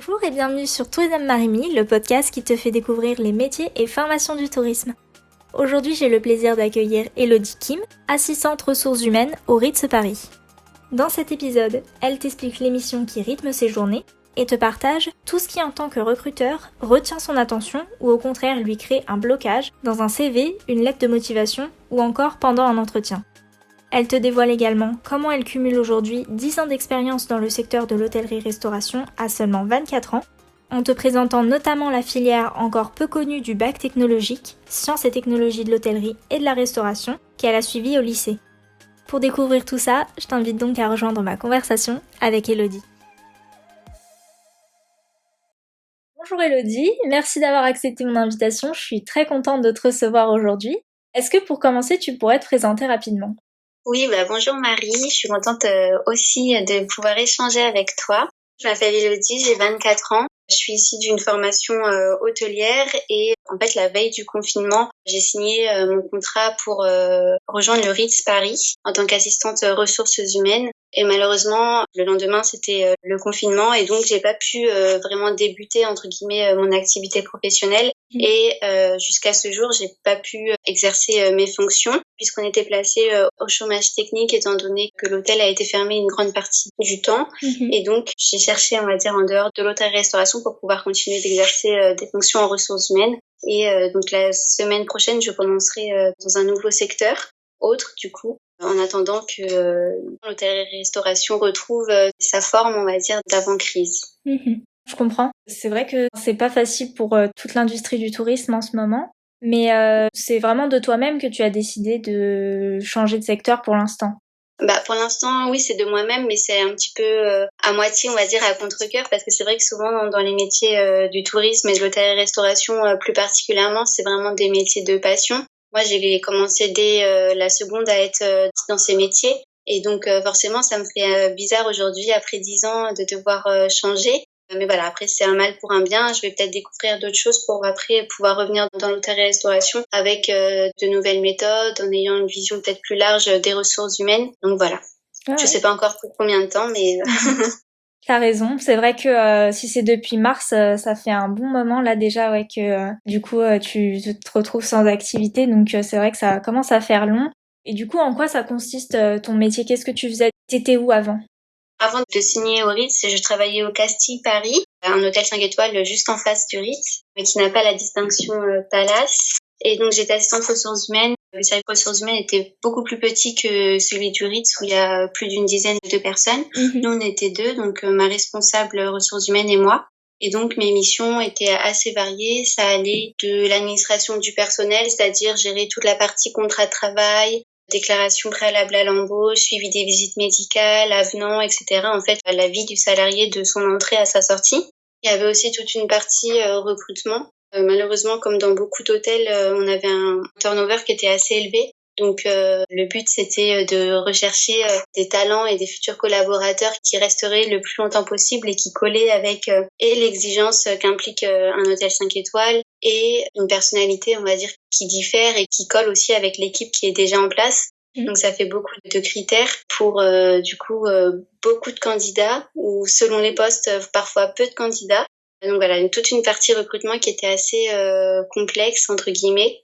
Bonjour et bienvenue sur Tourism Marimi, le podcast qui te fait découvrir les métiers et formations du tourisme. Aujourd'hui, j'ai le plaisir d'accueillir Elodie Kim, assistante ressources humaines au Ritz Paris. Dans cet épisode, elle t'explique les missions qui rythment ses journées et te partage tout ce qui, en tant que recruteur, retient son attention ou au contraire lui crée un blocage dans un CV, une lettre de motivation ou encore pendant un entretien. Elle te dévoile également comment elle cumule aujourd'hui 10 ans d'expérience dans le secteur de l'hôtellerie-restauration à seulement 24 ans, en te présentant notamment la filière encore peu connue du bac technologique, sciences et technologies de l'hôtellerie et de la restauration, qu'elle a suivi au lycée. Pour découvrir tout ça, je t'invite donc à rejoindre ma conversation avec Elodie. Bonjour Elodie, merci d'avoir accepté mon invitation, je suis très contente de te recevoir aujourd'hui. Est-ce que pour commencer, tu pourrais te présenter rapidement ? Oui, bonjour Marie, je suis contente aussi de pouvoir échanger avec toi. Je m'appelle Elodie, j'ai 24 ans. Je suis issue d'une formation hôtelière et en fait la veille du confinement, j'ai signé mon contrat pour rejoindre le Ritz Paris en tant qu'assistante ressources humaines. Et malheureusement, le lendemain, c'était le confinement et donc j'ai pas pu vraiment débuter entre guillemets mon activité professionnelle. Et jusqu'à ce jour, j'ai pas pu exercer mes fonctions puisqu'on était placé au chômage technique étant donné que l'hôtel a été fermé une grande partie du temps. Et donc, j'ai cherché, on va dire, en dehors de l'hôtellerie-restauration pour pouvoir continuer d'exercer des fonctions en ressources humaines. Et donc, la semaine prochaine, je commencerai dans un nouveau secteur, autre du coup, en attendant que l'hôtellerie-restauration retrouve sa forme, on va dire, d'avant-crise. Je comprends. C'est vrai que c'est pas facile pour toute l'industrie du tourisme en ce moment, mais c'est vraiment de toi-même que tu as décidé de changer de secteur pour l'instant. Pour l'instant, oui, c'est de moi-même, mais c'est un petit peu à moitié, on va dire, à contre-cœur, parce que c'est vrai que souvent dans les métiers du tourisme et de l'hôtellerie-restauration plus particulièrement, c'est vraiment des métiers de passion. Moi, j'ai commencé dès la seconde à être dans ces métiers, et donc forcément, ça me fait bizarre aujourd'hui, après 10 ans, de devoir changer. Mais voilà, après, c'est un mal pour un bien. Je vais peut-être découvrir d'autres choses pour après pouvoir revenir dans l'hôtellerie-restauration avec de nouvelles méthodes, en ayant une vision peut-être plus large des ressources humaines. Donc voilà. Je sais pas encore pour combien de temps, mais... T'as raison. C'est vrai que si c'est depuis mars, ça fait un bon moment là déjà, ouais, que du coup, tu te retrouves sans activité. Donc c'est vrai que ça commence à faire long. Et du coup, en quoi ça consiste ton métier ? Qu'est-ce que tu faisais ? T'étais où avant ? Avant de signer au Ritz, je travaillais au Castille Paris, un hôtel 5 étoiles juste en face du Ritz, mais qui n'a pas la distinction Palace. Et donc j'étais assistante ressources humaines. Le service ressources humaines était beaucoup plus petit que celui du Ritz où il y a plus d'une dizaine de personnes. Nous on était deux, donc ma responsable ressources humaines et moi. Et donc mes missions étaient assez variées. Ça allait de l'administration du personnel, c'est-à-dire gérer toute la partie contrat de travail, déclaration préalable à l'embauche, suivi des visites médicales, avenants, etc. En fait, la vie du salarié de son entrée à sa sortie. Il y avait aussi toute une partie recrutement. Malheureusement, comme dans beaucoup d'hôtels, on avait un turnover qui était assez élevé. Donc, le but, c'était de rechercher des talents et des futurs collaborateurs qui resteraient le plus longtemps possible et qui collaient avec et l'exigence qu'implique un hôtel 5 étoiles et une personnalité, on va dire, qui diffère et qui colle aussi avec l'équipe qui est déjà en place. Donc, ça fait beaucoup de critères pour, beaucoup de candidats ou selon les postes, parfois peu de candidats. Donc, voilà, toute une partie recrutement qui était assez complexe, entre guillemets.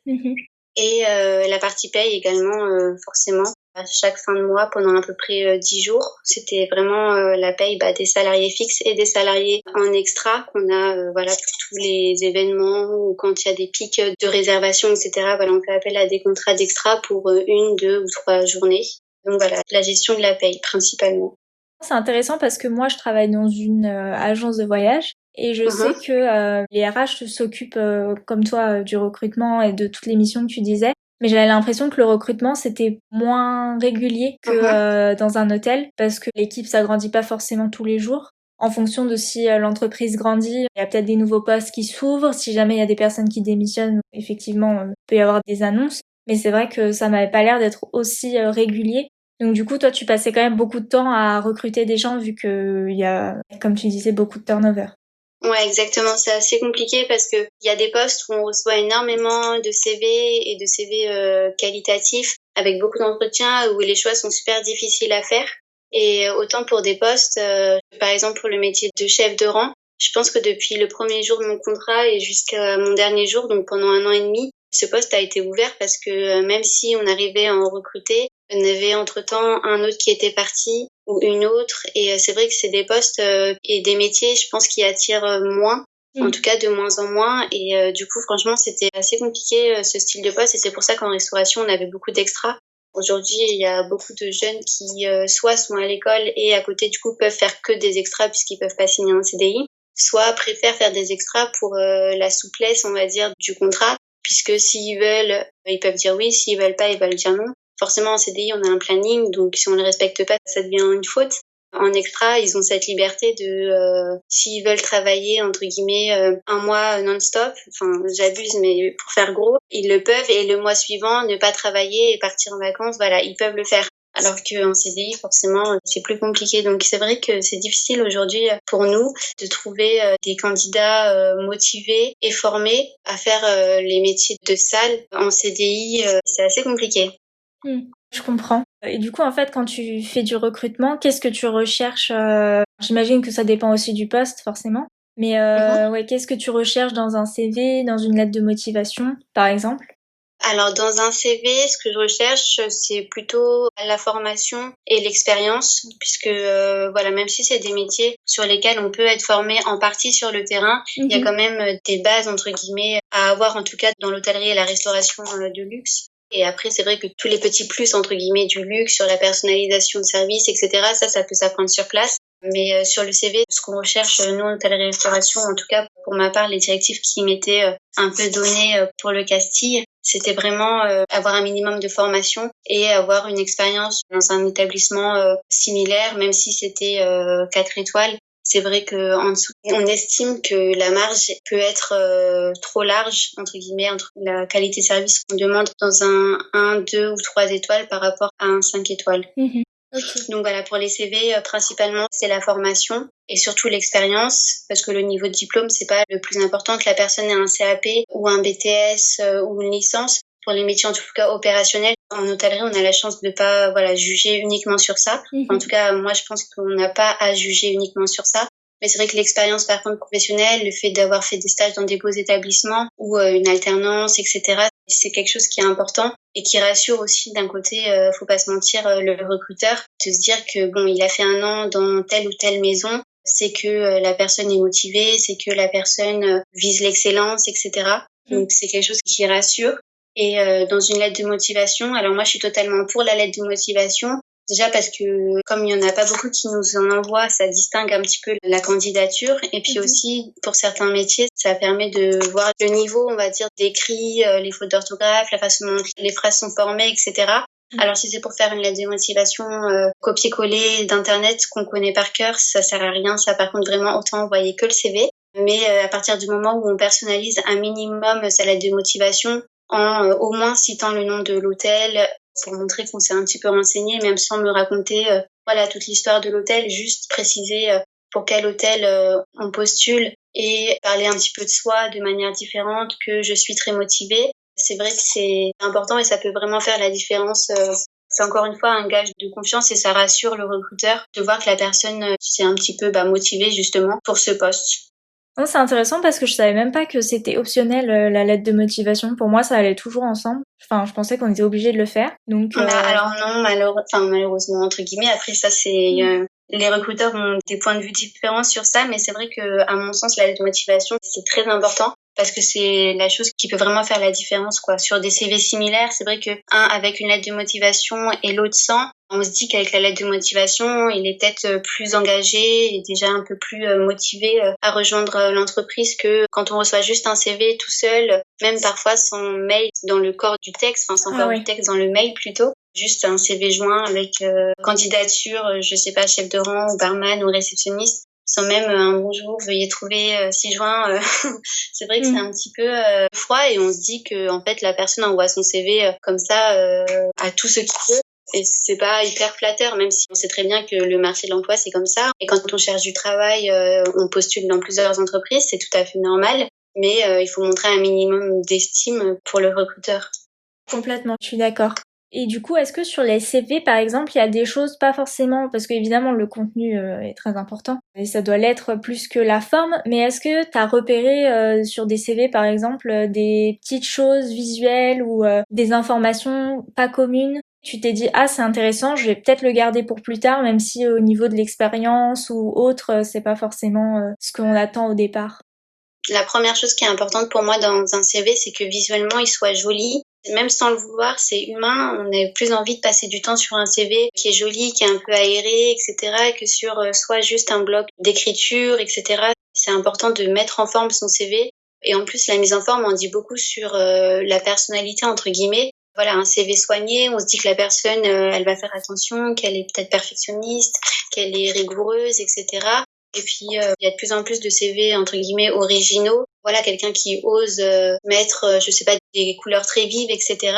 Et la partie paye également, forcément, à chaque fin de mois pendant à peu près 10 jours. C'était vraiment la paye des salariés fixes et des salariés en extra qu'on a pour tous les événements ou quand il y a des pics de réservation, etc. Voilà, on fait appel à des contrats d'extra pour 1, 2 ou 3 journées. Donc voilà, la gestion de la paye principalement. C'est intéressant parce que moi, je travaille dans une agence de voyage et je sais que les RH s'occupent, comme toi, du recrutement et de toutes les missions que tu disais. Mais j'avais l'impression que le recrutement, c'était moins régulier que dans un hôtel parce que l'équipe, ça grandit pas forcément tous les jours. En fonction de si l'entreprise grandit, il y a peut-être des nouveaux postes qui s'ouvrent. Si jamais il y a des personnes qui démissionnent, effectivement, il peut y avoir des annonces. Mais c'est vrai que ça m'avait pas l'air d'être aussi régulier. Donc du coup, toi, tu passais quand même beaucoup de temps à recruter des gens vu qu'il y a, comme tu disais, beaucoup de turnover. Ouais, exactement. C'est assez compliqué parce que il y a des postes où on reçoit énormément de CV et de CV qualitatifs avec beaucoup d'entretiens où les choix sont super difficiles à faire. Et autant pour des postes, par exemple pour le métier de chef de rang, Je pense que depuis le premier jour de mon contrat et jusqu'à mon dernier jour, donc pendant 1 an et demi, ce poste a été ouvert parce que même si on arrivait à en recruter, on avait entre-temps un autre qui était parti ou une autre. Et c'est vrai que c'est des postes et des métiers, je pense, qui attirent moins. En tout cas, de moins en moins. Et du coup, franchement, c'était assez compliqué ce style de poste. Et c'est pour ça qu'en restauration, on avait beaucoup d'extras. Aujourd'hui, il y a beaucoup de jeunes qui soit sont à l'école et à côté, du coup, peuvent faire que des extras puisqu'ils peuvent pas signer un CDI, soit préfèrent faire des extras pour la souplesse, on va dire, du contrat. Puisque s'ils veulent, ils peuvent dire oui. S'ils veulent pas, ils veulent dire non. Forcément, en CDI, on a un planning. Donc, si on le respecte pas, ça devient une faute. En extra, ils ont cette liberté de, s'ils veulent travailler, entre guillemets, 1 mois non-stop, enfin, j'abuse, mais pour faire gros, ils le peuvent, et le mois suivant, ne pas travailler et partir en vacances, voilà, ils peuvent le faire. Alors qu'en CDI, forcément, c'est plus compliqué. Donc, c'est vrai que c'est difficile aujourd'hui pour nous de trouver des candidats motivés et formés à faire les métiers de salle en CDI. C'est assez compliqué. Je comprends. Et du coup, en fait, quand tu fais du recrutement, qu'est-ce que tu recherches J'imagine que ça dépend aussi du poste, forcément. Mais ouais, qu'est-ce que tu recherches dans un CV, dans une lettre de motivation, par exemple? Alors, dans un CV, ce que je recherche, c'est plutôt la formation et l'expérience, puisque voilà, même si c'est des métiers sur lesquels on peut être formé en partie sur le terrain, il y a quand même des bases, entre guillemets, à avoir, en tout cas dans l'hôtellerie et la restauration de luxe. Et après, c'est vrai que tous les petits plus, entre guillemets, du luxe, sur la personnalisation de services, etc., ça peut s'apprendre sur place. Mais sur le CV, ce qu'on recherche, nous, en hôtellerie-restauration, en tout cas, pour ma part, les directives qui m'étaient un peu données pour le Castille, c'était vraiment avoir un minimum de formation et avoir une expérience dans un établissement similaire, même si c'était 4 étoiles. C'est vrai qu'en dessous, on estime que la marge peut être trop large, entre guillemets, entre la qualité de service qu'on demande dans un 1, 2 ou 3 étoiles par rapport à un 5 étoiles. Okay. Donc voilà, pour les CV, principalement, c'est la formation et surtout l'expérience, parce que le niveau de diplôme, c'est pas le plus important, que la personne ait un CAP ou un BTS ou une licence. Pour les métiers, en tout cas, opérationnels, en hôtellerie, on a la chance de pas, juger uniquement sur ça. En tout cas, moi, je pense qu'on n'a pas à juger uniquement sur ça. Mais c'est vrai que l'expérience, par contre, professionnelle, le fait d'avoir fait des stages dans des beaux établissements ou une alternance, etc., c'est quelque chose qui est important et qui rassure aussi d'un côté, faut pas se mentir, le recruteur, de se dire que bon, il a fait 1 an dans telle ou telle maison, c'est que la personne est motivée, c'est que la personne vise l'excellence, etc. Donc c'est quelque chose qui rassure. Et dans une lettre de motivation, alors moi je suis totalement pour la lettre de motivation. Déjà parce que comme il y en a pas beaucoup qui nous en envoient, ça distingue un petit peu la candidature. Et puis aussi, pour certains métiers, ça permet de voir le niveau, on va dire, d'écrit, les fautes d'orthographe, la façon dont les phrases sont formées, etc. Alors si c'est pour faire une lettre de motivation copier-coller d'internet qu'on connaît par cœur, ça sert à rien. Ça, par contre, vraiment, autant envoyer que le CV. Mais à partir du moment où on personnalise un minimum sa lettre de motivation, en au moins citant le nom de l'hôtel, pour montrer qu'on s'est un petit peu renseigné, même sans me raconter toute l'histoire de l'hôtel, juste préciser pour quel hôtel on postule et parler un petit peu de soi de manière différente, que je suis très motivée. C'est vrai que c'est important et ça peut vraiment faire la différence. C'est encore une fois un gage de confiance et ça rassure le recruteur de voir que la personne s'est un petit peu motivée justement pour ce poste. Non, c'est intéressant parce que je savais même pas que c'était optionnel la lettre de motivation. Pour moi, ça allait toujours ensemble. Enfin, je pensais qu'on était obligé de le faire. Donc, alors non, malheureusement entre guillemets. Après ça, c'est les recruteurs ont des points de vue différents sur ça, mais c'est vrai que à mon sens, la lettre de motivation c'est très important parce que c'est la chose qui peut vraiment faire la différence quoi. Sur des CV similaires, c'est vrai que un avec une lettre de motivation et l'autre sans, on se dit qu'avec la lettre de motivation, il est peut-être plus engagé et déjà un peu plus motivé à rejoindre l'entreprise que quand on reçoit juste un CV tout seul, même parfois sans mail dans le corps du texte, sans corps du texte dans le mail plutôt. Juste un CV joint avec candidature, je sais pas, chef de rang ou barman ou réceptionniste, sans même un bonjour, veuillez trouver 6 juin. C'est vrai que c'est un petit peu froid et on se dit que en fait la personne envoie son CV comme ça à tout ce qu'il peut. Et c'est pas hyper flatteur, même si on sait très bien que le marché de l'emploi c'est comme ça. Et quand on cherche du travail, on postule dans plusieurs entreprises, c'est tout à fait normal. Mais il faut montrer un minimum d'estime pour le recruteur. Complètement, je suis d'accord. Et du coup, est-ce que sur les CV, par exemple, il y a des choses, pas forcément, parce qu'évidemment le contenu est très important, et ça doit l'être plus que la forme, mais est-ce que tu as repéré sur des CV, par exemple, des petites choses visuelles ou des informations pas communes? Tu t'es dit, ah, c'est intéressant, je vais peut-être le garder pour plus tard, même si au niveau de l'expérience ou autre, c'est pas forcément ce qu'on attend au départ. La première chose qui est importante pour moi dans un CV, c'est que visuellement, il soit joli. Même sans le vouloir, c'est humain. On a plus envie de passer du temps sur un CV qui est joli, qui est un peu aéré, etc., que sur soit juste un bloc d'écriture, etc. C'est important de mettre en forme son CV. Et en plus, la mise en forme, on dit beaucoup sur la personnalité, entre guillemets. Voilà, un CV soigné, on se dit que la personne, elle va faire attention, qu'elle est peut-être perfectionniste, qu'elle est rigoureuse, etc. Et puis, il y a de plus en plus de CV, entre guillemets, originaux. Voilà, quelqu'un qui ose mettre, je sais pas, des couleurs très vives, etc.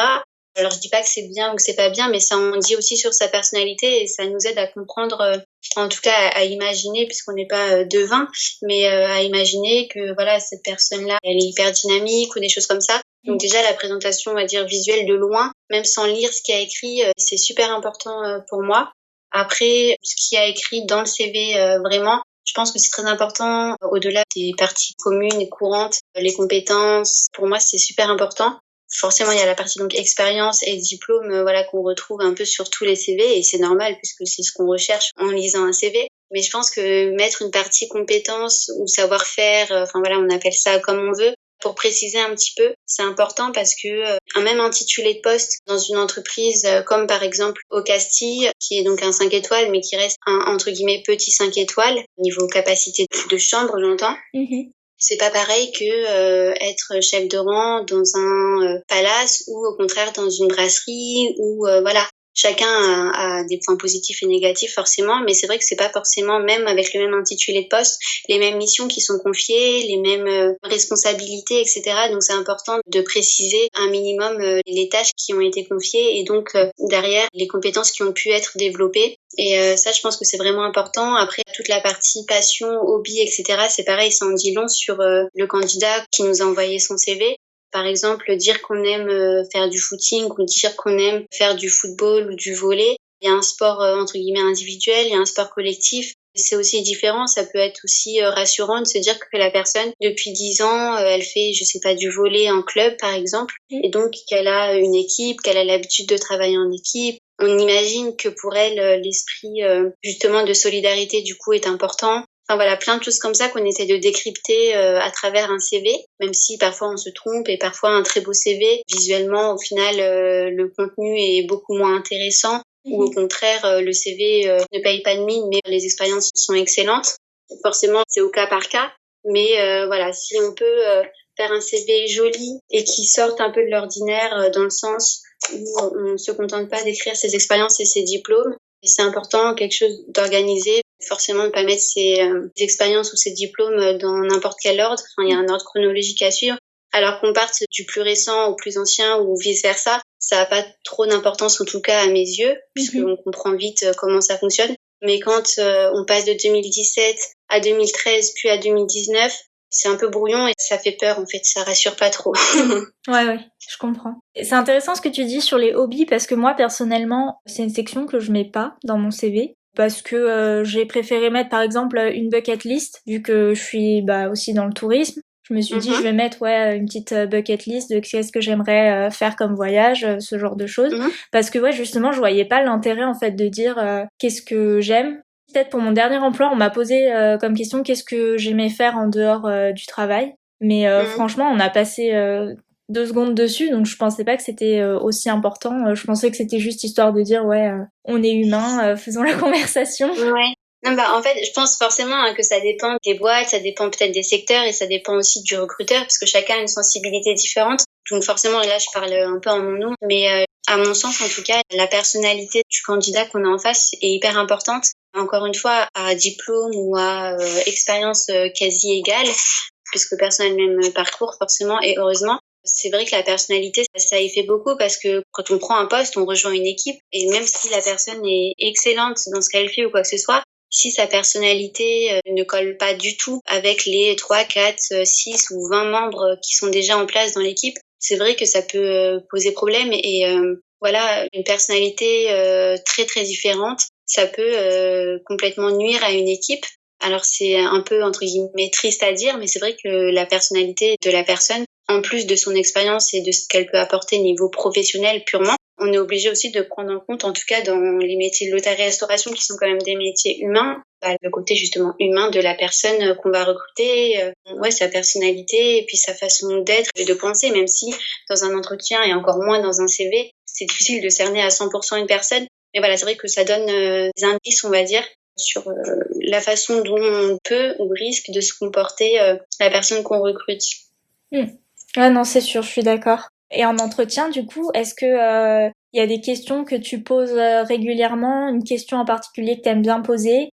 Alors, je dis pas que c'est bien ou que c'est pas bien, mais ça en dit aussi sur sa personnalité et ça nous aide à comprendre, en tout cas à imaginer, puisqu'on n'est pas devin, mais à imaginer que, voilà, cette personne-là, elle est hyper dynamique ou des choses comme ça. Donc déjà, la présentation, on va dire, visuelle de loin, même sans lire ce qu'il y a écrit, c'est super important pour moi. Après, ce qu'il y a écrit dans le CV, vraiment, je pense que c'est très important, au-delà des parties communes et courantes, les compétences. Pour moi, c'est super important. Forcément, il y a la partie donc expérience et diplôme, voilà, qu'on retrouve un peu sur tous les CV et c'est normal puisque c'est ce qu'on recherche en lisant un CV. Mais je pense que mettre une partie compétences ou savoir-faire, enfin voilà, on appelle ça comme on veut, pour préciser un petit peu, c'est important parce que un même intitulé de poste dans une entreprise comme par exemple au Castille, qui est donc un 5 étoiles, mais qui reste un entre guillemets petit 5 étoiles, niveau capacité de chambre, j'entends. C'est pas pareil que être chef de rang dans un palace ou au contraire dans une brasserie ou voilà. Chacun a des points positifs et négatifs forcément, mais c'est vrai que c'est pas forcément, même avec le même intitulé de poste, les mêmes missions qui sont confiées, les mêmes responsabilités, etc. Donc c'est important de préciser un minimum les tâches qui ont été confiées et donc derrière les compétences qui ont pu être développées. Et ça, je pense que c'est vraiment important. Après, toute la partie passion, hobby, etc., c'est pareil, ça en dit long sur le candidat qui nous a envoyé son CV. Par exemple, dire qu'on aime faire du footing ou dire qu'on aime faire du football ou du volley. Il y a un sport entre guillemets individuel, il y a un sport collectif. C'est aussi différent, ça peut être aussi rassurant de se dire que la personne, depuis 10 ans, elle fait, je sais pas, du volley en club par exemple, et donc qu'elle a une équipe, qu'elle a l'habitude de travailler en équipe. On imagine que pour elle, l'esprit justement de solidarité du coup est important. Enfin voilà, plein de choses comme ça qu'on essaie de décrypter à travers un CV, même si parfois on se trompe et parfois un très beau CV, visuellement au final le contenu est beaucoup moins intéressant ou au contraire le CV ne paye pas de mine mais les expériences sont excellentes. Forcément c'est au cas par cas, mais voilà, si on peut faire un CV joli et qui sorte un peu de l'ordinaire dans le sens où on ne se contente pas d'écrire ses expériences et ses diplômes. Et c'est important, quelque chose d'organisé, forcément ne pas mettre ses expériences ou ses diplômes dans n'importe quel ordre. Enfin, il y a un ordre chronologique à suivre. Alors qu'on parte du plus récent au plus ancien ou vice-versa, ça n'a pas trop d'importance en tout cas à mes yeux, puisqu'on comprend vite comment ça fonctionne. Mais quand on passe de 2017 à 2013 puis à 2019, c'est un peu brouillon et ça fait peur en fait, ça rassure pas trop. Ouais, je comprends. C'est intéressant ce que tu dis sur les hobbies parce que moi personnellement, c'est une section que je mets pas dans mon CV parce que j'ai préféré mettre par exemple une bucket list vu que je suis aussi dans le tourisme. Je me suis dit je vais mettre une petite bucket list de qu'est-ce que j'aimerais faire comme voyage, ce genre de choses parce que justement, je voyais pas l'intérêt en fait de dire qu'est-ce que j'aime. Peut-être pour mon dernier emploi, on m'a posé comme question qu'est-ce que j'aimais faire en dehors du travail. Mais franchement, on a passé 2 secondes dessus, donc je pensais pas que c'était aussi important. Je pensais que c'était juste histoire de dire on est humain, faisons la conversation. Ouais. Non, en fait, je pense forcément que ça dépend des boîtes, ça dépend peut-être des secteurs et ça dépend aussi du recruteur parce que chacun a une sensibilité différente. Donc forcément, et là je parle un peu en mon nom, mais à mon sens en tout cas, la personnalité du candidat qu'on a en face est hyper importante. Encore une fois, à diplôme ou à expérience quasi égale, puisque personne n'a le même parcours forcément et heureusement. C'est vrai que la personnalité, ça y fait beaucoup parce que quand on prend un poste, on rejoint une équipe et même si la personne est excellente dans ce qu'elle fait ou quoi que ce soit, si sa personnalité ne colle pas du tout avec les 3, 4, 6 ou 20 membres qui sont déjà en place dans l'équipe, c'est vrai que ça peut poser problème et voilà, une personnalité très très différente, ça peut complètement nuire à une équipe. Alors c'est un peu entre guillemets triste à dire, mais c'est vrai que la personnalité de la personne, en plus de son expérience et de ce qu'elle peut apporter niveau professionnel purement, on est obligé aussi de prendre en compte, en tout cas dans les métiers de l'hôtellerie-restauration qui sont quand même des métiers humains, le côté justement humain de la personne qu'on va recruter, sa personnalité et puis sa façon d'être et de penser, même si dans un entretien et encore moins dans un CV, c'est difficile de cerner à 100% une personne. Mais voilà, c'est vrai que ça donne des indices, on va dire, sur la façon dont on peut ou risque de se comporter la personne qu'on recrute. Ah non, c'est sûr, je suis d'accord. Et en entretien, du coup, est-ce que y a des questions que tu poses régulièrement, une question en particulier que tu aimes bien poser?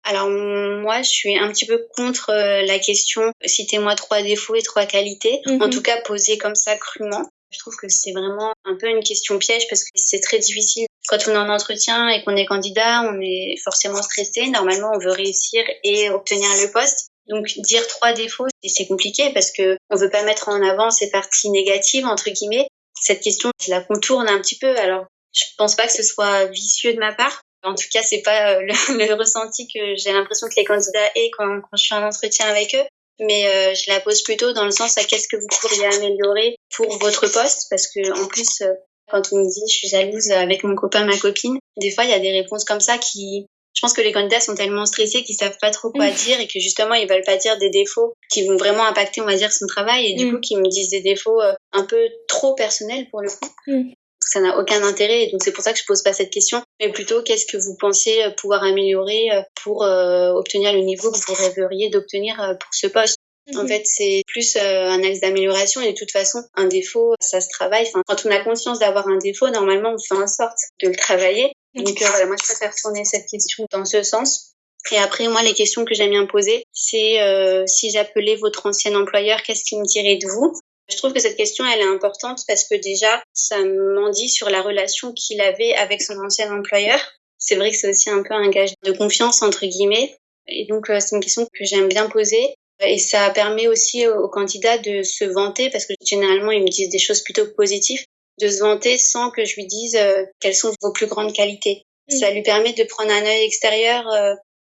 Alors moi, je suis un petit peu contre la question « citez-moi 3 défauts et 3 qualités ». En tout cas, posée comme ça crûment. Je trouve que c'est vraiment un peu une question piège parce que c'est très difficile. Quand on est en entretien et qu'on est candidat, on est forcément stressé. Normalement, on veut réussir et obtenir le poste. Donc, dire 3 défauts, c'est compliqué parce que on veut pas mettre en avant ces parties négatives, entre guillemets. Cette question, je la contourne un petit peu. Alors, je pense pas que ce soit vicieux de ma part. En tout cas, c'est pas le ressenti que j'ai l'impression que les candidats aient quand je suis en entretien avec eux. Mais je la pose plutôt dans le sens à qu'est-ce que vous pourriez améliorer pour votre poste, parce que en plus, quand on me dit je suis jalouse avec mon copain, ma copine, des fois il y a des réponses comme ça qui, je pense que les candidats sont tellement stressés qu'ils savent pas trop quoi dire et que justement ils veulent pas dire des défauts qui vont vraiment impacter, on va dire, son travail et du coup qui me disent des défauts un peu trop personnels pour le coup. Ça n'a aucun intérêt, et donc c'est pour ça que je pose pas cette question, mais plutôt qu'est-ce que vous pensez pouvoir améliorer pour obtenir le niveau que vous rêveriez d'obtenir pour ce poste. En fait, c'est plus un axe d'amélioration et de toute façon, un défaut, ça se travaille. Enfin, quand on a conscience d'avoir un défaut, normalement, on fait en sorte de le travailler. Donc voilà, moi je préfère tourner cette question dans ce sens. Et après, moi, les questions que j'aime bien poser, c'est si j'appelais votre ancien employeur, qu'est-ce qu'il me dirait de vous? Je trouve que cette question, elle est importante parce que déjà, ça m'en dit sur la relation qu'il avait avec son ancien employeur. C'est vrai que c'est aussi un peu un gage de confiance, entre guillemets. Et donc, c'est une question que j'aime bien poser. Et ça permet aussi aux candidats de se vanter parce que généralement, ils me disent des choses plutôt positives, de se vanter sans que je lui dise quelles sont vos plus grandes qualités. Ça lui permet de prendre un œil extérieur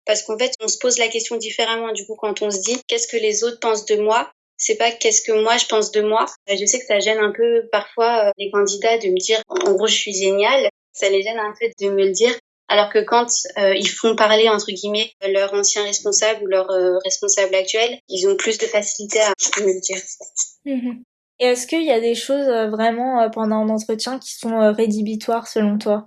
parce qu'en fait, on se pose la question différemment. Du coup, quand on se dit qu'est-ce que les autres pensent de moi, c'est pas qu'est-ce que moi je pense de moi. Je sais que ça gêne un peu parfois les candidats de me dire en gros je suis géniale. Ça les gêne un peu de me le dire. Alors que quand ils font parler entre guillemets leur ancien responsable ou leur responsable actuel, ils ont plus de facilité à me le dire. Et est-ce qu'il y a des choses vraiment pendant un entretien qui sont rédhibitoires selon toi?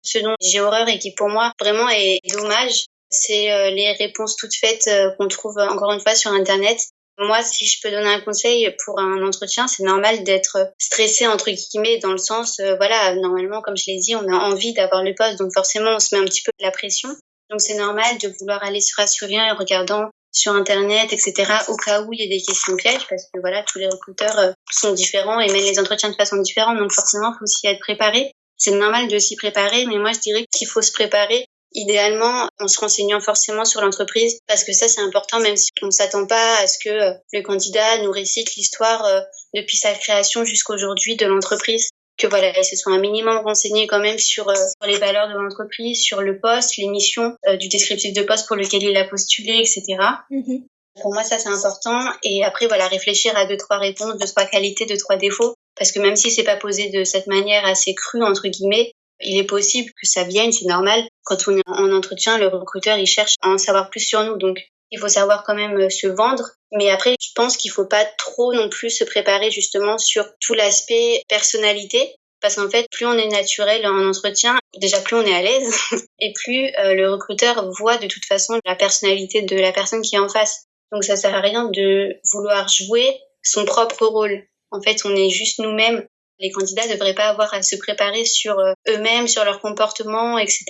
Ce dont j'ai horreur et qui pour moi vraiment est dommage, c'est les réponses toutes faites qu'on trouve encore une fois sur Internet. Moi, si je peux donner un conseil pour un entretien, c'est normal d'être stressé, entre guillemets, dans le sens, voilà, normalement, comme je l'ai dit, on a envie d'avoir le poste, donc forcément, on se met un petit peu la pression. Donc, c'est normal de vouloir aller se rassurer en regardant sur Internet, etc., au cas où il y a des questions pièges, parce que voilà, tous les recruteurs sont différents et mènent les entretiens de façon différente, donc forcément, il faut aussi être préparé. C'est normal de s'y préparer, mais moi, je dirais qu'il faut se préparer idéalement en se renseignant forcément sur l'entreprise, parce que ça c'est important, même si on s'attend pas à ce que le candidat nous récite l'histoire depuis sa création jusqu'aujourd'hui de l'entreprise, que voilà, il se soit un minimum renseigné quand même sur les valeurs de l'entreprise, sur le poste, les missions du descriptif de poste pour lequel il a postulé, etc. Pour moi, ça c'est important. Et après, voilà, réfléchir à 2-3 réponses, 2-3 qualités, 2-3 défauts, parce que même si c'est pas posé de cette manière assez crue entre guillemets, il est possible que ça vienne, c'est normal. Quand on est en entretien, le recruteur, il cherche à en savoir plus sur nous. Donc, il faut savoir quand même se vendre. Mais après, je pense qu'il faut pas trop non plus se préparer justement sur tout l'aspect personnalité. Parce qu'en fait, plus on est naturel en entretien, déjà plus on est à l'aise. Et plus le recruteur voit de toute façon la personnalité de la personne qui est en face. Donc, ça sert à rien de vouloir jouer son propre rôle. En fait, on est juste nous-mêmes. Les candidats ne devraient pas avoir à se préparer sur eux-mêmes, sur leur comportement, etc.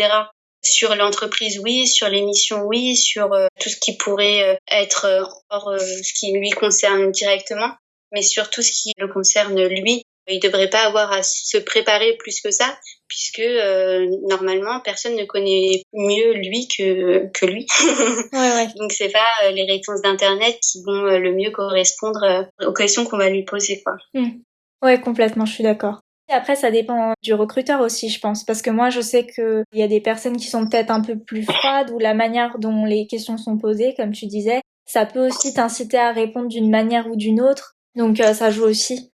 Sur l'entreprise, oui, sur les missions, oui, sur tout ce qui pourrait être hors ce qui lui concerne directement, mais sur tout ce qui le concerne lui. Il ne devrait pas avoir à se préparer plus que ça, puisque normalement, personne ne connaît mieux lui que lui. Ouais. Donc, c'est pas les réponses d'Internet qui vont le mieux correspondre aux questions qu'on va lui poser, quoi. Ouais, complètement, je suis d'accord. Après, ça dépend du recruteur aussi, je pense. Parce que moi, je sais qu'il y a des personnes qui sont peut-être un peu plus froides ou la manière dont les questions sont posées, comme tu disais, ça peut aussi t'inciter à répondre d'une manière ou d'une autre. Donc, ça joue aussi.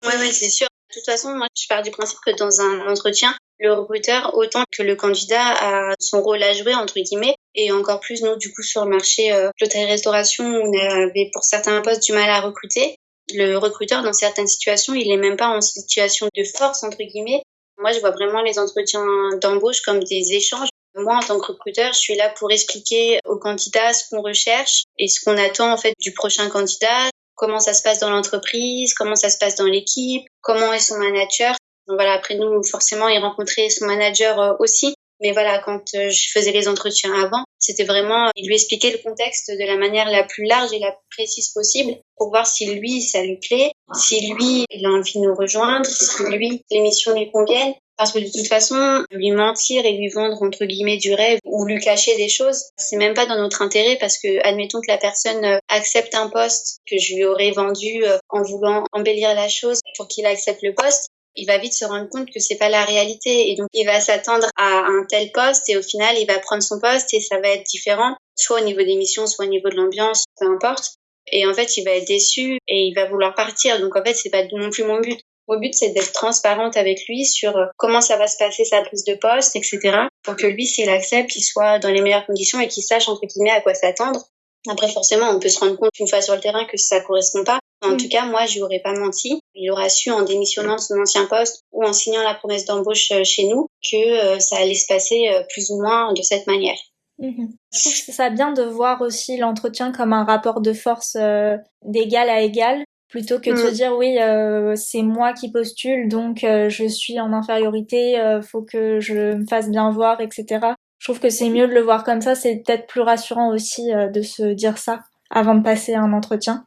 Ouais, c'est sûr. De toute façon, moi, je pars du principe que dans un entretien, le recruteur, autant que le candidat, a son rôle à jouer, entre guillemets. Et encore plus, nous, du coup, sur le marché l'hôtellerie-restauration, on avait pour certains postes du mal à recruter. Le recruteur, dans certaines situations, il est même pas en situation de force, entre guillemets. Moi, je vois vraiment les entretiens d'embauche comme des échanges. Moi, en tant que recruteur, je suis là pour expliquer au candidat ce qu'on recherche et ce qu'on attend, en fait, du prochain candidat, comment ça se passe dans l'entreprise, comment ça se passe dans l'équipe, comment est son manager. Donc voilà, après nous, forcément, il rencontrait son manager aussi. Mais voilà, quand je faisais les entretiens avant, c'était vraiment, il lui expliquait le contexte de la manière la plus large et la plus précise possible pour voir si lui, ça lui plaît, si lui, il a envie de nous rejoindre, si lui, l'émission lui convienne. Parce que de toute façon, lui mentir et lui vendre entre guillemets du rêve ou lui cacher des choses, c'est même pas dans notre intérêt parce que admettons que la personne accepte un poste que je lui aurais vendu en voulant embellir la chose pour qu'il accepte le poste. Il va vite se rendre compte que c'est pas la réalité et donc il va s'attendre à un tel poste et au final il va prendre son poste et ça va être différent, soit au niveau des missions, soit au niveau de l'ambiance, peu importe. Et en fait il va être déçu et il va vouloir partir. Donc en fait c'est pas non plus mon but. Mon but c'est d'être transparente avec lui sur comment ça va se passer sa prise de poste, etc. Pour que lui s'il accepte, il soit dans les meilleures conditions et qu'il sache entre guillemets à quoi s'attendre. Après, forcément, on peut se rendre compte une fois sur le terrain que ça correspond pas. En tout cas, moi, je lui aurais pas menti. Il aura su en démissionnant de son ancien poste ou en signant la promesse d'embauche chez nous que ça allait se passer plus ou moins de cette manière. Je trouve que ça bien de voir aussi l'entretien comme un rapport de force d'égal à égal, plutôt que de se dire oui, c'est moi qui postule, donc je suis en infériorité, faut que je me fasse bien voir, etc. Je trouve que c'est mieux de le voir comme ça, c'est peut-être plus rassurant aussi de se dire ça avant de passer un entretien.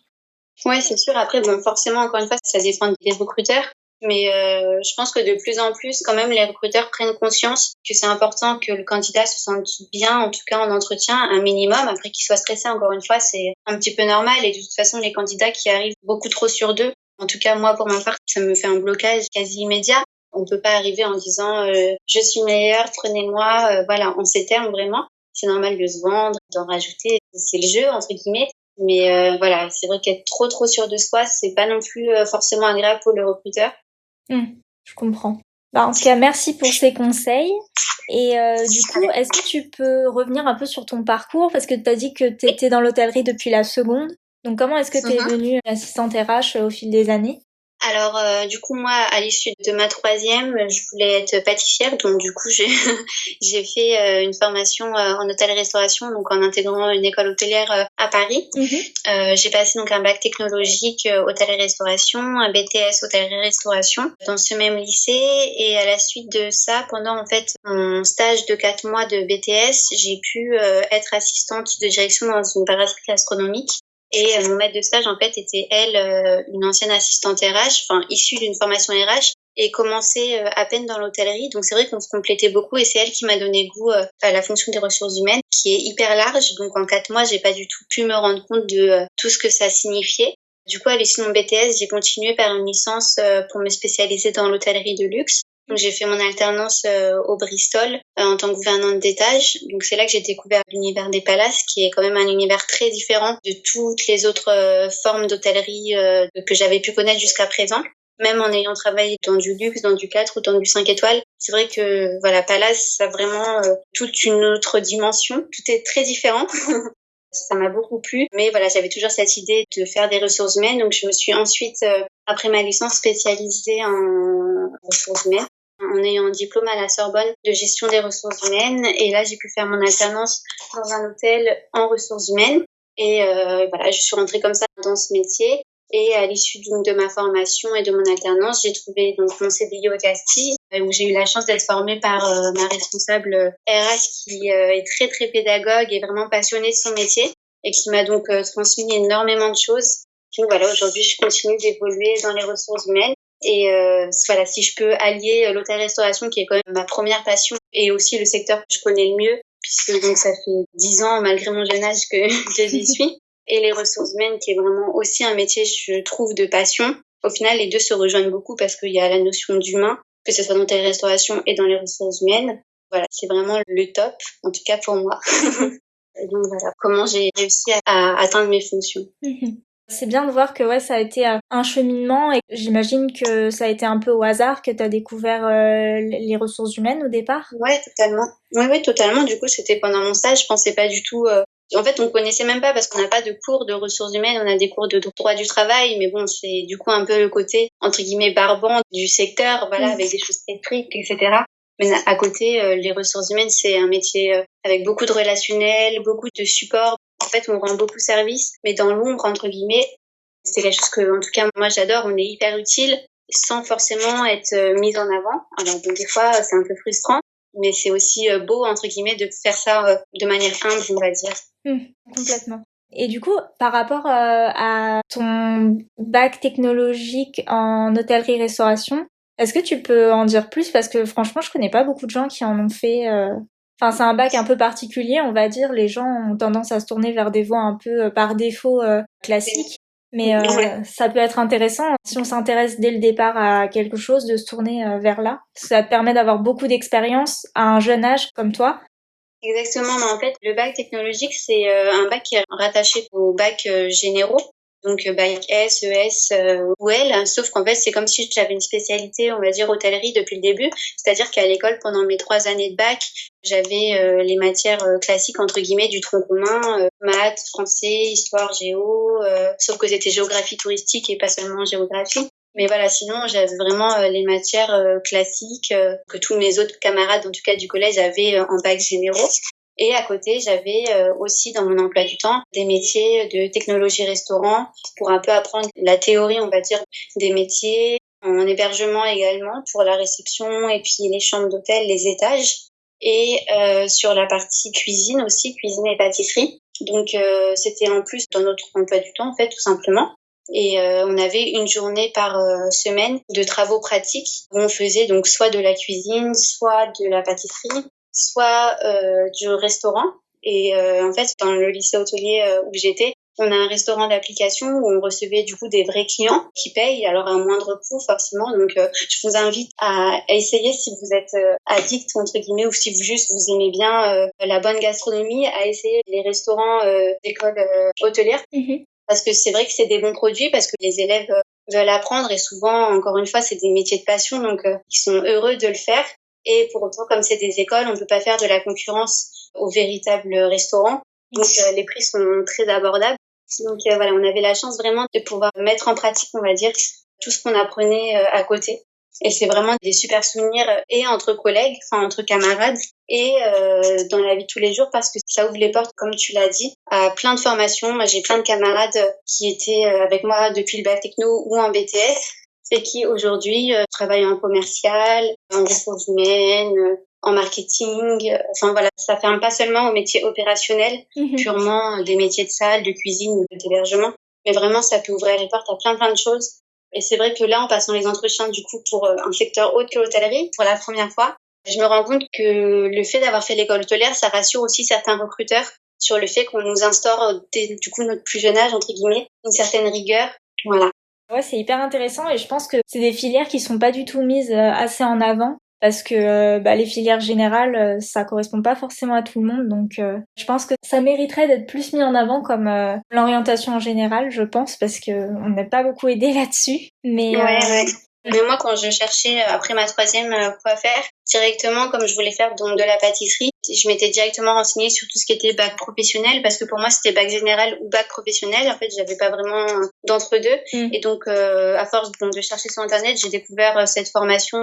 Ouais, c'est sûr. Après, bon, forcément, encore une fois, ça dépend des recruteurs. Mais je pense que de plus en plus, quand même, les recruteurs prennent conscience que c'est important que le candidat se sente bien, en tout cas en entretien, un minimum. Après qu'il soit stressé, encore une fois, c'est un petit peu normal. Et de toute façon, les candidats qui arrivent beaucoup trop sur deux, en tout cas, moi, pour ma part, ça me fait un blocage quasi immédiat. On peut pas arriver en disant je suis meilleur, prenez-moi. Voilà, en ces termes, vraiment. C'est normal de se vendre, d'en rajouter. C'est le jeu, entre guillemets. Mais voilà, c'est vrai qu'être trop sûr de soi, c'est pas non plus forcément agréable pour le recruteur. Je comprends. En tout cas, merci pour ces conseils. Et du coup, est-ce que tu peux revenir un peu sur ton parcours? Parce que tu as dit que tu étais dans l'hôtellerie depuis la seconde. Donc, comment est-ce que tu es devenue assistante RH au fil des années? Alors, du coup, moi, à l'issue de ma troisième, je voulais être pâtissière. Donc, du coup, j'ai fait une formation en hôtellerie-restauration, donc en intégrant une école hôtelière à Paris. J'ai passé donc un bac technologique hôtellerie-restauration, un BTS hôtellerie-restauration dans ce même lycée. Et à la suite de ça, pendant en fait mon stage de 4 mois de BTS, j'ai pu être assistante de direction dans une brasserie gastronomique. Et mon maître de stage, en fait, était, elle, une ancienne assistante RH, enfin, issue d'une formation RH, et commençait à peine dans l'hôtellerie. Donc, c'est vrai qu'on se complétait beaucoup, et c'est elle qui m'a donné goût à la fonction des ressources humaines, qui est hyper large. Donc, en 4 mois, j'ai pas du tout pu me rendre compte de tout ce que ça signifiait. Du coup, à l'issue de mon BTS, j'ai continué par une licence pour me spécialiser dans l'hôtellerie de luxe. Donc, j'ai fait mon alternance au Bristol en tant que gouvernante d'étage. Donc, c'est là que j'ai découvert l'univers des palaces, qui est quand même un univers très différent de toutes les autres formes d'hôtellerie que j'avais pu connaître jusqu'à présent. Même en ayant travaillé dans du luxe, dans du 4 ou dans du 5 étoiles, c'est vrai que voilà, Palace, ça a vraiment toute une autre dimension. Tout est très différent. Ça m'a beaucoup plu. Mais voilà, j'avais toujours cette idée de faire des ressources humaines. Donc, je me suis ensuite, après ma licence, spécialisée en ressources humaines, en ayant un diplôme à la Sorbonne de gestion des ressources humaines. Et là, j'ai pu faire mon alternance dans un hôtel en ressources humaines. Et voilà, je suis rentrée comme ça dans ce métier. Et à l'issue de ma formation et de mon alternance, j'ai trouvé donc mon CDI au Castille, où j'ai eu la chance d'être formée par ma responsable RH qui est très très pédagogue et vraiment passionnée de son métier et qui m'a donc transmis énormément de choses. Donc voilà, aujourd'hui, je continue d'évoluer dans les ressources humaines. Et voilà, si je peux allier l'hôtellerie-restauration, qui est quand même ma première passion, et aussi le secteur que je connais le mieux, puisque donc ça fait 10 ans, malgré mon jeune âge, que j'y suis. Et les ressources humaines, qui est vraiment aussi un métier, je trouve, de passion. au final, les deux se rejoignent beaucoup parce qu'il y a la notion d'humain, que ce soit dans les restaurations et dans les ressources humaines. Voilà, c'est vraiment le top, en tout cas pour moi. Et donc voilà, comment j'ai réussi à atteindre mes fonctions. C'est bien de voir que ouais, ça a été un cheminement et j'imagine que ça a été un peu au hasard que tu as découvert les ressources humaines au départ. Ouais, totalement. Oui, totalement. Du coup, c'était pendant mon stage, je pensais pas du tout. En fait, on connaissait même pas parce qu'on n'a pas de cours de ressources humaines, on a des cours de droit du travail, mais bon, c'est du coup un peu le côté entre guillemets barbant du secteur, voilà, avec des choses très strictes, etc. Mais à côté, les ressources humaines, c'est un métier avec beaucoup de relationnel, beaucoup de support. En fait, on rend beaucoup service, mais dans l'ombre, entre guillemets, c'est quelque chose que, en tout cas, moi, j'adore. On est hyper utile sans forcément être mise en avant. Alors, donc, des fois, c'est un peu frustrant, mais c'est aussi beau, entre guillemets, de faire ça de manière humble, on va dire. Complètement. Et du coup, par rapport à ton bac technologique en hôtellerie-restauration, est-ce que tu peux en dire plus? Parce que franchement, je connais pas beaucoup de gens qui en ont fait. Enfin, c'est un bac un peu particulier, on va dire. Les gens ont tendance à se tourner vers des voies un peu par défaut classiques. Mais ça peut être intéressant, si on s'intéresse dès le départ à quelque chose, de se tourner vers là. Ça te permet d'avoir beaucoup d'expérience à un jeune âge comme toi. Exactement, mais en fait, le bac technologique, c'est un bac qui est rattaché au bac généraux, donc bac S, ES ou L, sauf qu'en fait, c'est comme si j'avais une spécialité, on va dire, hôtellerie depuis le début, c'est-à-dire qu'à l'école, pendant mes 3 années de bac, j'avais les matières classiques, entre guillemets, du tronc commun, maths, français, histoire, géo, sauf que c'était géographie touristique et pas seulement géographie. Mais voilà, sinon, j'avais vraiment les matières classiques que tous mes autres camarades, en tout cas du collège, avaient en bac généraux. Et à côté, j'avais aussi dans mon emploi du temps des métiers de technologie restaurant pour un peu apprendre la théorie, on va dire, des métiers, en hébergement également pour la réception et puis les chambres d'hôtel, les étages. Et sur la partie cuisine aussi, cuisine et pâtisserie. Donc c'était en plus dans notre emploi du temps, en fait, tout simplement. Et on avait une journée par semaine de travaux pratiques où on faisait donc soit de la cuisine, soit de la pâtisserie, soit du restaurant. Et en fait, dans le lycée hôtelier où j'étais, on a un restaurant d'application où on recevait du coup des vrais clients qui payent, alors à un moindre coût forcément. Donc je vous invite à essayer si vous êtes addict entre guillemets ou si vous juste vous aimez bien la bonne gastronomie, à essayer les restaurants d'écoles hôtelières. Parce que c'est vrai que c'est des bons produits, parce que les élèves veulent apprendre et souvent, encore une fois, c'est des métiers de passion, donc ils sont heureux de le faire. Et pour autant, comme c'est des écoles, on ne peut pas faire de la concurrence aux véritables restaurants. Donc les prix sont très abordables. Donc voilà, on avait la chance vraiment de pouvoir mettre en pratique, on va dire, tout ce qu'on apprenait à côté. Et c'est vraiment des super souvenirs et entre collègues, enfin entre camarades et dans la vie de tous les jours parce que ça ouvre les portes, comme tu l'as dit, à plein de formations. Moi, j'ai plein de camarades qui étaient avec moi depuis le bac techno ou en BTS et qui aujourd'hui travaillent en commercial, en ressources humaines, en marketing. Enfin voilà, ça fait un pas seulement au métier opérationnel, purement des métiers de salle, de cuisine ou d'hébergement, mais vraiment ça peut ouvrir les portes à plein de choses. Et c'est vrai que là, en passant les entretiens du coup pour un secteur autre que l'hôtellerie, pour la première fois, je me rends compte que le fait d'avoir fait l'école hôtelière, ça rassure aussi certains recruteurs sur le fait qu'on nous instaure dès du coup notre plus jeune âge, entre guillemets, une certaine rigueur. Voilà. Ouais, c'est hyper intéressant et je pense que c'est des filières qui sont pas du tout mises assez en avant parce que les filières générales, ça correspond pas forcément à tout le monde. Donc je pense que ça mériterait d'être plus mis en avant comme l'orientation en général, je pense, parce que on n'est pas beaucoup aidé là-dessus. Mais ouais. Mais moi, quand je cherchais après ma 3e quoi faire, directement, comme je voulais faire donc de la pâtisserie, je m'étais directement renseignée sur tout ce qui était bac professionnel parce que pour moi, c'était bac général ou bac professionnel. En fait, j'avais pas vraiment d'entre-deux. Et donc, à force de chercher sur Internet, j'ai découvert cette formation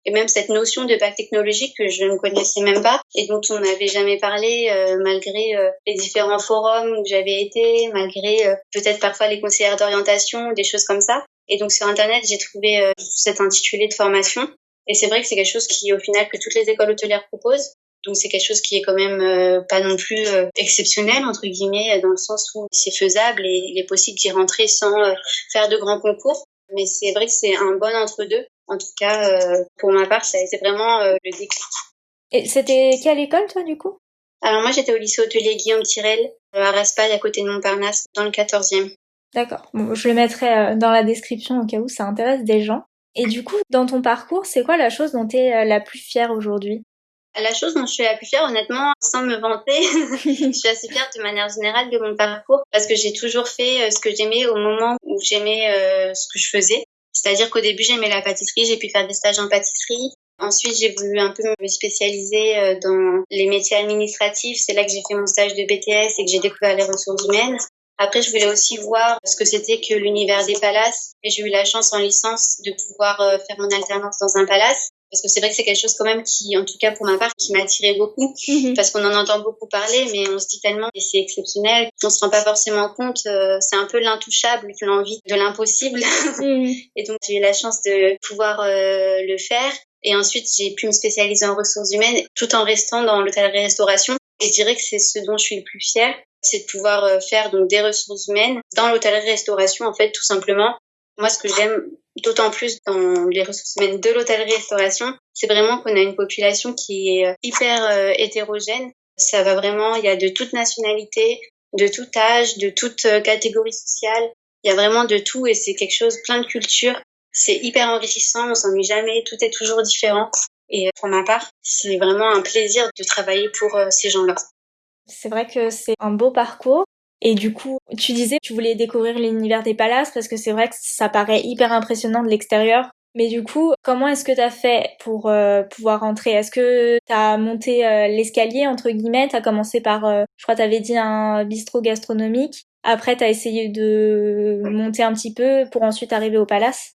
et même cette notion de bac technologique que je ne connaissais même pas et dont on n'avait jamais parlé malgré les différents forums où j'avais été, malgré peut-être parfois les conseillères d'orientation, des choses comme ça. Et donc sur Internet, j'ai trouvé cet intitulé de formation. Et c'est vrai que c'est quelque chose qui, au final, que toutes les écoles hôtelières proposent. Donc c'est quelque chose qui est quand même pas non plus exceptionnel, entre guillemets, dans le sens où c'est faisable et il est possible d'y rentrer sans faire de grands concours. Mais c'est vrai que c'est un bon entre-deux. En tout cas, pour ma part, ça a été vraiment le déclic. Et c'était quelle école, toi, du coup? Alors moi, j'étais au lycée hôtelier Guillaume Tirel, à Raspail, à côté de Montparnasse, dans le 14e. D'accord. Bon, je le mettrai dans la description au cas où ça intéresse des gens. Et du coup, dans ton parcours, c'est quoi la chose dont tu es la plus fière aujourd'hui? La chose dont je suis la plus fière, honnêtement, sans me vanter, je suis assez fière de manière générale de mon parcours parce que j'ai toujours fait ce que j'aimais au moment où j'aimais ce que je faisais. C'est-à-dire qu'au début, j'aimais la pâtisserie, j'ai pu faire des stages en pâtisserie. Ensuite, j'ai voulu un peu me spécialiser dans les métiers administratifs. C'est là que j'ai fait mon stage de BTS et que j'ai découvert les ressources humaines. Après, je voulais aussi voir ce que c'était que l'univers des palaces. Et j'ai eu la chance en licence de pouvoir faire mon alternance dans un palace. Parce que c'est vrai que c'est quelque chose quand même qui, en tout cas pour ma part, qui m'a attiré beaucoup. Parce qu'on en entend beaucoup parler, mais on se dit tellement et c'est exceptionnel. On se rend pas forcément compte. C'est un peu l'intouchable, l'envie de l'impossible. Et donc, j'ai eu la chance de pouvoir le faire. Et ensuite, j'ai pu me spécialiser en ressources humaines tout en restant dans l'hôtellerie-restauration. Et je dirais que c'est ce dont je suis le plus fière, c'est de pouvoir faire donc des ressources humaines dans l'hôtellerie-restauration, en fait, tout simplement. Moi, ce que j'aime d'autant plus dans les ressources humaines de l'hôtellerie-restauration, c'est vraiment qu'on a une population qui est hyper hétérogène. Ça va vraiment, il y a de toute nationalité, de tout âge, de toute catégorie sociale. Il y a vraiment de tout et c'est quelque chose, plein de cultures. C'est hyper enrichissant, on s'ennuie jamais, tout est toujours différent. Et pour ma part, c'est vraiment un plaisir de travailler pour ces gens-là. C'est vrai que c'est un beau parcours. Et du coup, tu disais que tu voulais découvrir l'univers des palaces parce que c'est vrai que ça paraît hyper impressionnant de l'extérieur. Mais du coup, comment est-ce que t'as fait pour pouvoir rentrer? Est-ce que t'as monté l'escalier, entre guillemets? T'as commencé par, je crois t'avais dit un bistrot gastronomique. Après, t'as essayé de monter un petit peu pour ensuite arriver au palace?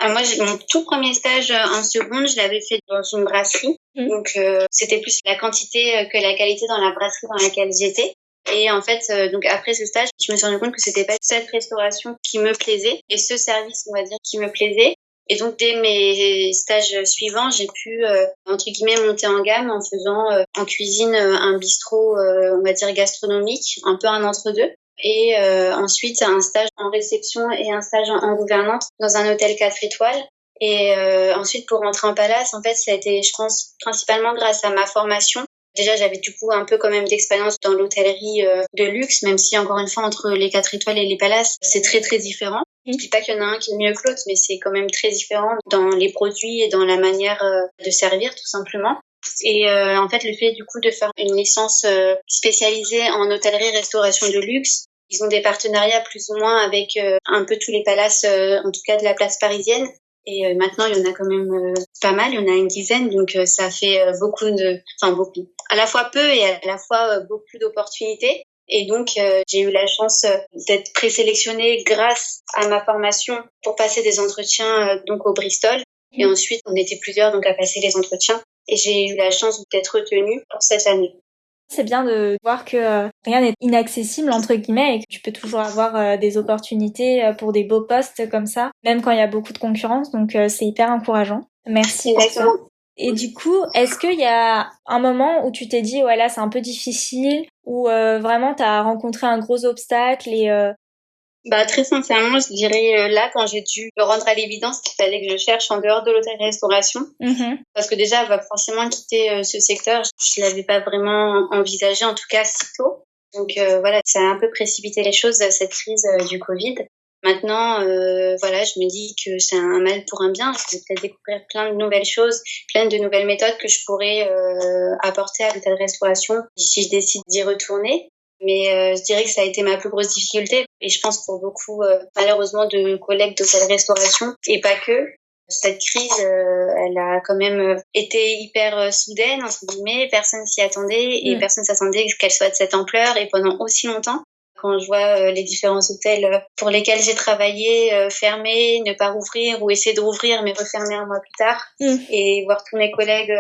Moi, mon tout premier stage en seconde, je l'avais fait dans une brasserie. Donc, c'était plus la quantité que la qualité dans la brasserie dans laquelle j'étais. Et en fait, donc après ce stage, je me suis rendu compte que c'était pas cette restauration qui me plaisait et ce service, on va dire, qui me plaisait. Et donc, dès mes stages suivants, j'ai pu, entre guillemets, monter en gamme en faisant en cuisine un bistrot, on va dire, gastronomique, un peu un entre-deux. Et ensuite, un stage en réception et un stage en gouvernante dans un hôtel 4 étoiles. Et ensuite, pour rentrer en palace, en fait, ça a été, je pense, principalement grâce à ma formation. Déjà, j'avais du coup un peu quand même d'expérience dans l'hôtellerie de luxe, même si encore une fois, entre les 4 étoiles et les palaces, c'est très très différent. Je dis pas qu'il y en a un qui est mieux que l'autre, mais c'est quand même très différent dans les produits et dans la manière de servir, tout simplement. Et en fait, le fait du coup de faire une licence spécialisée en hôtellerie-restauration de luxe, ils ont des partenariats plus ou moins avec un peu tous les palaces, en tout cas de la place parisienne. Et maintenant, il y en a quand même pas mal, il y en a une dizaine, donc ça fait beaucoup, à la fois peu et à la fois beaucoup d'opportunités. Et donc, j'ai eu la chance d'être présélectionnée grâce à ma formation pour passer des entretiens donc au Bristol. Et ensuite, on était plusieurs donc à passer les entretiens. Et j'ai eu la chance d'être retenue pour cette année. C'est bien de voir que rien n'est inaccessible, entre guillemets, et que tu peux toujours avoir des opportunités pour des beaux postes comme ça, même quand il y a beaucoup de concurrence. Donc, c'est hyper encourageant. Merci pour ça. Et du coup, est-ce qu'il y a un moment où tu t'es dit, ouais, là, c'est un peu difficile, ou vraiment, t'as rencontré un gros obstacle et... Très sincèrement, je dirais là, quand j'ai dû me rendre à l'évidence qu'il fallait que je cherche en dehors de l'hôtellerie-restauration. Parce que déjà, forcément quitter ce secteur, je l'avais pas vraiment envisagé, en tout cas si tôt. Donc voilà, ça a un peu précipité les choses, cette crise du Covid. Maintenant, je me dis que c'est un mal pour un bien. Je vais peut-être découvrir plein de nouvelles choses, plein de nouvelles méthodes que je pourrais apporter à l'hôtellerie-restauration si je décide d'y retourner. Mais je dirais que ça a été ma plus grosse difficulté et je pense pour beaucoup malheureusement de collègues d'hôtellerie-restauration et pas que. Cette crise, elle a quand même été hyper soudaine, entre guillemets, personne s'y attendait et personne s'attendait qu'elle soit de cette ampleur et pendant aussi longtemps. Quand je vois les différents hôtels pour lesquels j'ai travaillé fermer, ne pas rouvrir ou essayer de rouvrir mais refermer un mois plus tard et voir tous mes collègues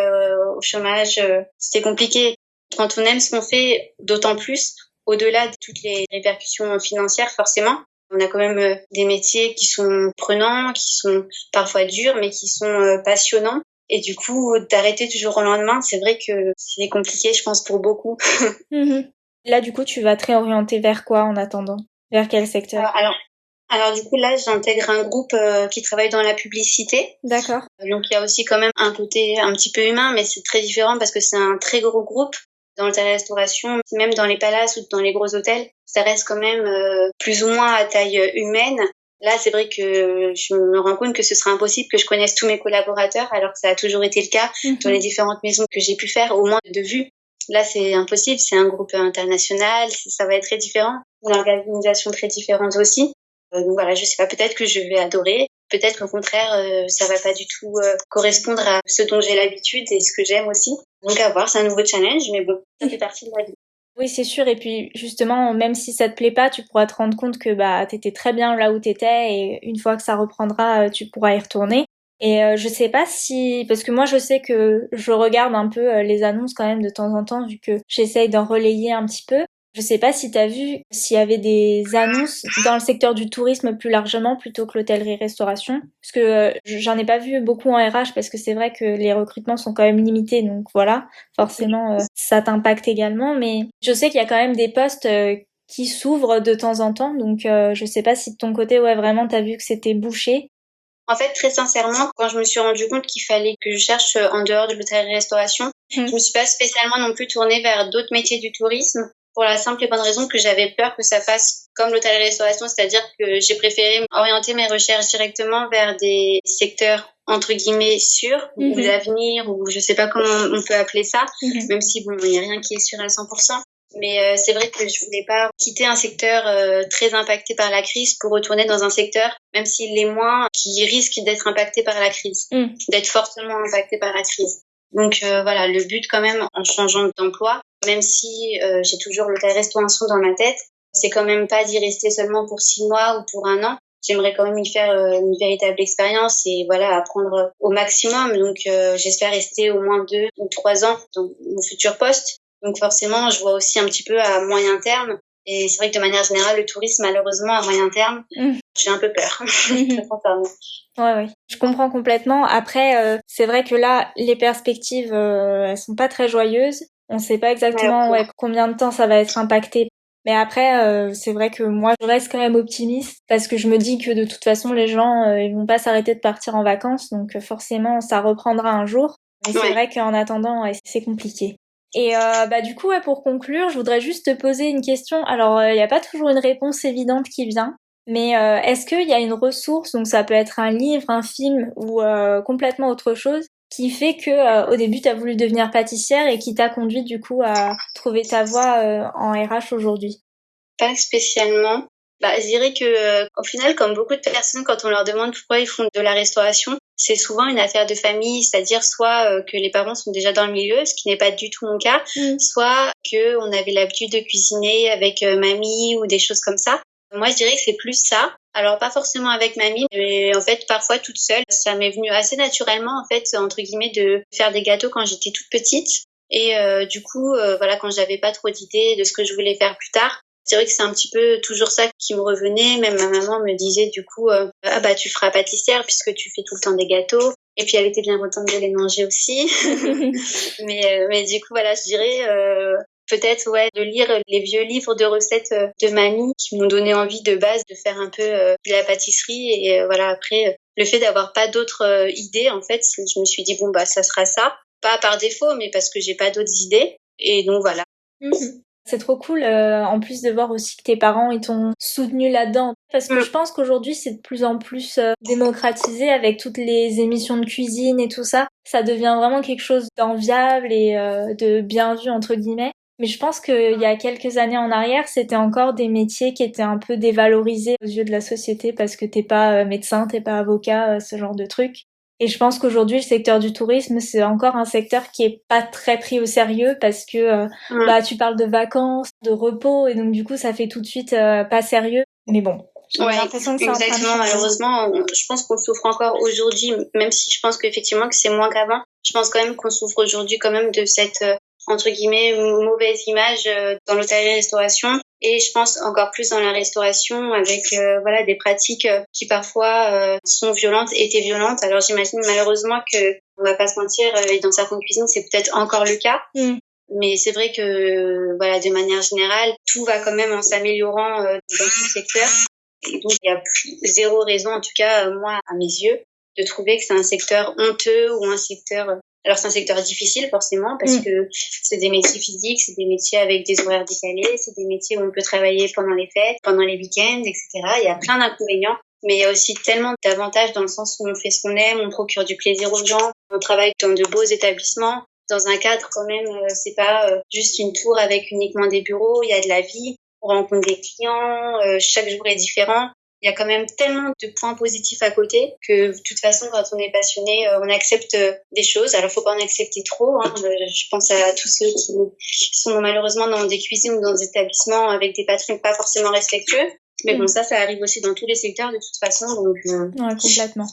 au chômage, c'était compliqué. Quand on aime ce qu'on fait, d'autant plus, au-delà de toutes les répercussions financières, forcément, on a quand même des métiers qui sont prenants, qui sont parfois durs, mais qui sont passionnants. Et du coup, d'arrêter du jour au lendemain, c'est vrai que c'est compliqué, je pense, pour beaucoup. Là, du coup, tu vas te réorienter vers quoi en attendant? Vers quel secteur? Alors du coup, là, j'intègre un groupe qui travaille dans la publicité. D'accord. Donc, il y a aussi quand même un côté un petit peu humain, mais c'est très différent parce que c'est un très gros groupe dans l'hôtellerie-restauration, même dans les palaces ou dans les gros hôtels, ça reste quand même plus ou moins à taille humaine. Là, c'est vrai que je me rends compte que ce sera impossible que je connaisse tous mes collaborateurs, alors que ça a toujours été le cas dans les différentes maisons que j'ai pu faire, au moins de vue. Là, c'est impossible, c'est un groupe international, ça va être très différent, une organisation très différente aussi. Donc voilà, je sais pas, peut-être que je vais adorer, peut-être qu'au contraire, ça va pas du tout correspondre à ce dont j'ai l'habitude et ce que j'aime aussi. Donc à voir, c'est un nouveau challenge, mais bon, ça fait partie de la vie. Oui, c'est sûr. Et puis, justement, même si ça te plaît pas, tu pourras te rendre compte que t'étais très bien là où t'étais et une fois que ça reprendra, tu pourras y retourner. Et je sais pas si... Parce que moi, je sais que je regarde un peu les annonces quand même de temps en temps, vu que j'essaye d'en relayer un petit peu. Je sais pas si t'as vu s'il y avait des annonces dans le secteur du tourisme plus largement plutôt que l'hôtellerie-restauration. Parce que j'en ai pas vu beaucoup en RH parce que c'est vrai que les recrutements sont quand même limités. Donc voilà, forcément, ça t'impacte également. Mais je sais qu'il y a quand même des postes qui s'ouvrent de temps en temps. Donc je sais pas si de ton côté, ouais, vraiment, t'as vu que c'était bouché. En fait, très sincèrement, quand je me suis rendu compte qu'il fallait que je cherche en dehors de l'hôtellerie-restauration, je me suis pas spécialement non plus tournée vers d'autres métiers du tourisme pour la simple et bonne raison que j'avais peur que ça fasse comme l'hôtellerie-restauration, c'est-à-dire que j'ai préféré orienter mes recherches directement vers des secteurs entre guillemets sûrs ou d'avenir ou je sais pas comment on peut appeler ça, même si bon, il y a rien qui est sûr à 100%. Mais c'est vrai que je voulais pas quitter un secteur très impacté par la crise pour retourner dans un secteur, même s'il l'est moins, qui risque d'être impacté par la crise, d'être fortement impacté par la crise. Donc voilà, le but quand même en changeant d'emploi, même si j'ai toujours l'hôtellerie-restauration dans ma tête, c'est quand même pas d'y rester seulement pour 6 mois ou pour 1 an. J'aimerais quand même y faire une véritable expérience et voilà, apprendre au maximum. Donc j'espère rester au moins 2 ou 3 ans dans mon futur poste. Donc forcément, je vois aussi un petit peu à moyen terme. Et c'est vrai que de manière générale, le tourisme, malheureusement, à moyen terme, j'ai un peu peur. Très sincèrement. Ouais. Je comprends complètement. Après, c'est vrai que là, les perspectives, elles sont pas très joyeuses. On sait pas exactement combien de temps ça va être impacté. Mais après, c'est vrai que moi, je reste quand même optimiste parce que je me dis que de toute façon, les gens, ils vont pas s'arrêter de partir en vacances. Donc forcément, ça reprendra un jour. Mais c'est vrai qu'en attendant, c'est compliqué. Et du coup, pour conclure, je voudrais juste te poser une question. Alors, il n'y a pas toujours une réponse évidente qui vient, mais est-ce qu'il y a une ressource, donc ça peut être un livre, un film ou complètement autre chose, qui fait que au début, tu as voulu devenir pâtissière et qui t'a conduit du coup à trouver ta voie en RH aujourd'hui? Pas spécialement. Je dirais que au final, comme beaucoup de personnes, quand on leur demande pourquoi ils font de la restauration, c'est souvent une affaire de famille, c'est-à-dire soit que les parents sont déjà dans le milieu, ce qui n'est pas du tout mon cas, soit que on avait l'habitude de cuisiner avec mamie ou des choses comme ça. Moi, je dirais que c'est plus ça. Alors pas forcément avec mamie, mais en fait parfois toute seule. Ça m'est venu assez naturellement en fait entre guillemets de faire des gâteaux quand j'étais toute petite. Et du coup, voilà, quand j'avais pas trop d'idées de ce que je voulais faire plus tard, c'est vrai que c'est un petit peu toujours ça qui me revenait. Même ma maman me disait du coup, tu feras pâtissière puisque tu fais tout le temps des gâteaux. Et puis elle était bien contente de les manger aussi. mais du coup voilà, je dirais peut-être de lire les vieux livres de recettes de mamie qui m'ont donné envie de base de faire un peu de la pâtisserie. Et voilà, après le fait d'avoir pas d'autres idées, en fait, je me suis dit ça sera ça. Pas par défaut, mais parce que j'ai pas d'autres idées. Et donc voilà. C'est trop cool, en plus de voir aussi que tes parents ils t'ont soutenu là-dedans. Parce que je pense qu'aujourd'hui c'est de plus en plus démocratisé avec toutes les émissions de cuisine et tout ça. Ça devient vraiment quelque chose d'enviable et de bien vu entre guillemets. Mais je pense qu'il y a quelques années en arrière, c'était encore des métiers qui étaient un peu dévalorisés aux yeux de la société parce que t'es pas médecin, t'es pas avocat, ce genre de trucs. Et je pense qu'aujourd'hui, le secteur du tourisme, c'est encore un secteur qui est pas très pris au sérieux parce que tu parles de vacances, de repos, et donc du coup, ça fait tout de suite pas sérieux. Mais bon, j'ai l'impression que c'est exactement. Malheureusement, je pense qu'on souffre encore aujourd'hui, même si je pense qu'effectivement que c'est moins qu'avant. Je pense quand même qu'on souffre aujourd'hui quand même de cette entre guillemets mauvaise image dans l'hôtellerie-restauration. Et je pense encore plus dans la restauration avec des pratiques qui parfois sont violentes, étaient violentes. Alors j'imagine malheureusement que on va pas se mentir, et dans certaines cuisines c'est peut-être encore le cas. Mais c'est vrai que de manière générale, tout va quand même en s'améliorant dans ce secteur. Et donc il y a zéro raison, en tout cas moi à mes yeux, de trouver que c'est un secteur honteux ou un secteur Alors c'est un secteur difficile forcément parce que c'est des métiers physiques, c'est des métiers avec des horaires décalés, c'est des métiers où on peut travailler pendant les fêtes, pendant les week-ends, etc. Il y a plein d'inconvénients. Mais il y a aussi tellement d'avantages dans le sens où on fait ce qu'on aime, on procure du plaisir aux gens, on travaille dans de beaux établissements, dans un cadre quand même, c'est pas juste une tour avec uniquement des bureaux, il y a de la vie, on rencontre des clients, chaque jour est différent. Il y a quand même tellement de points positifs à côté que de toute façon, quand on est passionné, on accepte des choses. Alors, faut pas en accepter trop. Je pense à tous ceux qui sont malheureusement dans des cuisines ou dans des établissements avec des patrons pas forcément respectueux. Mais bon, ça arrive aussi dans tous les secteurs de toute façon. Donc, Ouais, complètement.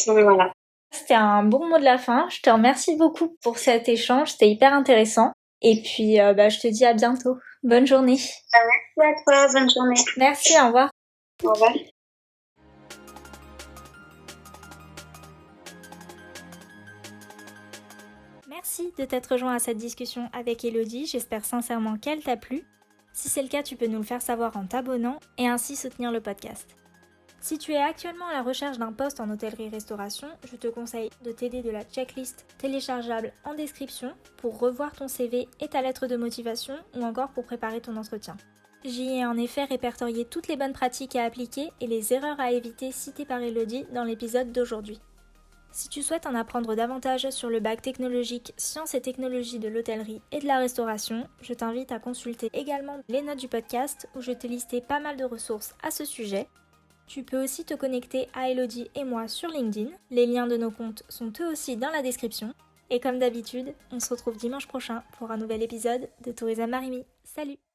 Donc, voilà. C'était un bon mot de la fin. Je te remercie beaucoup pour cet échange. C'était hyper intéressant. Et puis, je te dis à bientôt. Bonne journée. Merci à toi. Bonne journée. Merci, au revoir. Au revoir. Merci de t'être rejoint à cette discussion avec Elodie. J'espère sincèrement qu'elle t'a plu. Si c'est le cas, tu peux nous le faire savoir en t'abonnant et ainsi soutenir le podcast. Si tu es actuellement à la recherche d'un poste en hôtellerie-restauration, je te conseille de t'aider de la checklist téléchargeable en description pour revoir ton CV et ta lettre de motivation ou encore pour préparer ton entretien. J'y ai en effet répertorié toutes les bonnes pratiques à appliquer et les erreurs à éviter citées par Elodie dans l'épisode d'aujourd'hui. Si tu souhaites en apprendre davantage sur le bac technologique Sciences et technologies de l'hôtellerie et de la restauration, je t'invite à consulter également les notes du podcast où je t'ai listé pas mal de ressources à ce sujet. Tu peux aussi te connecter à Elodie et moi sur LinkedIn, les liens de nos comptes sont eux aussi dans la description. Et comme d'habitude, on se retrouve dimanche prochain pour un nouvel épisode de Tourisme Marimi. Salut!